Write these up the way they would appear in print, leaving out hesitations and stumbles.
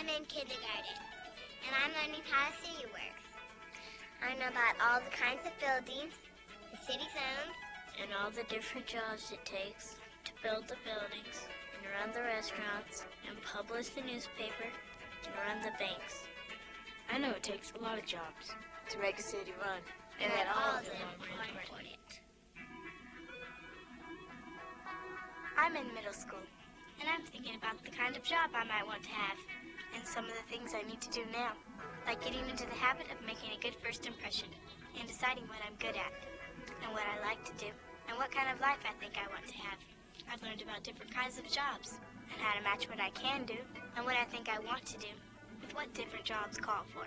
I'm in kindergarten, and I'm learning how a city works. I know about all the kinds of buildings, the city zones, and all the different jobs it takes to build the buildings, and run the restaurants, and publish the newspaper, and run the banks. I know it takes a lot of jobs to make a city run, and that all of them are important. I'm in middle school, and I'm thinking about the kind of job I might want to have, and some of the things I need to do now, like getting into the habit of making a good first impression, and deciding what I'm good at, and what I like to do, and what kind of life I think I want to have. I've learned about different kinds of jobs, and how to match what I can do, and what I think I want to do, with what different jobs call for.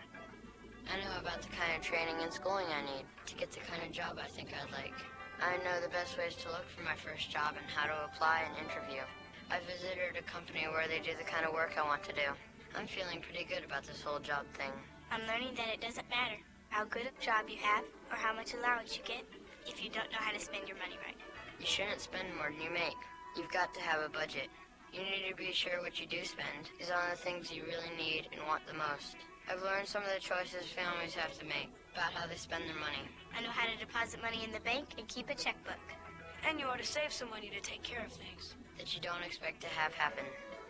I know about the kind of training and schooling I need to get the kind of job I think I'd like. I know the best ways to look for my first job and how to apply and interview. I visited a company where they do the kind of work I want to do. I'm feeling pretty good about this whole job thing. I'm learning that it doesn't matter how good a job you have or how much allowance you get if you don't know how to spend your money right. You shouldn't spend more than you make. You've got to have a budget. You need to be sure what you do spend is on the things you really need and want the most. I've learned some of the choices families have to make about how they spend their money. I know how to deposit money in the bank and keep a checkbook. And you ought to save some money to take care of things that you don't expect to have happen.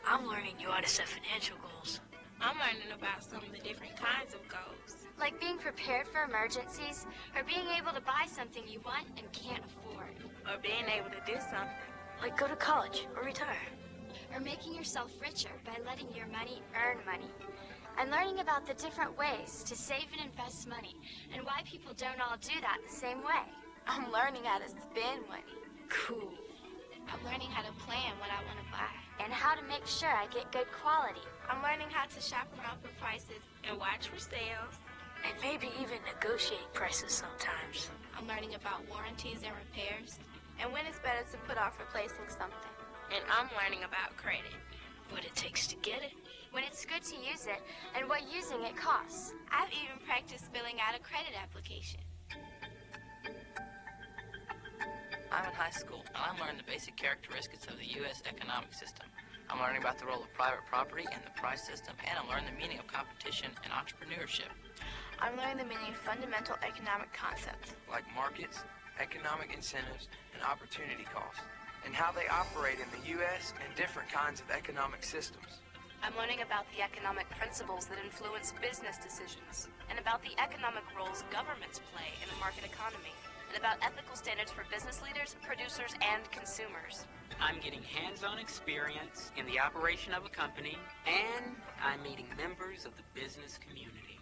I'm learning you ought to set financial goals. I'm learning about some of the different kinds of goals. Like being prepared for emergencies, or being able to buy something you want and can't afford. Or being able to do something. Like go to college or retire. Or making yourself richer by letting your money earn money. I'm learning about the different ways to save and invest money, and why people don't all do that the same way. I'm learning how to spend money. Cool. I'm learning how to plan what I want to buy. And how to make sure I get good quality. I'm learning how to shop around for prices and watch for sales. And maybe even negotiate prices sometimes. I'm learning about warranties and repairs. And when it's better to put off replacing something. And I'm learning about credit. What it takes to get it. When it's good to use it, and what using it costs. I've even practiced filling out a credit application. I'm in high school, and I'm learning the basic characteristics of the U.S. economic system. I'm learning about the role of private property and the price system, and I'm learning the meaning of competition and entrepreneurship. I'm learning the meaning of fundamental economic concepts. Like markets, economic incentives, and opportunity costs, and how they operate in the U.S. and different kinds of economic systems. I'm learning about the economic principles that influence business decisions, and about the economic roles governments play in the market economy, and about ethical standards for business leaders, producers, and consumers. I'm getting hands-on experience in the operation of a company, and I'm meeting members of the business community.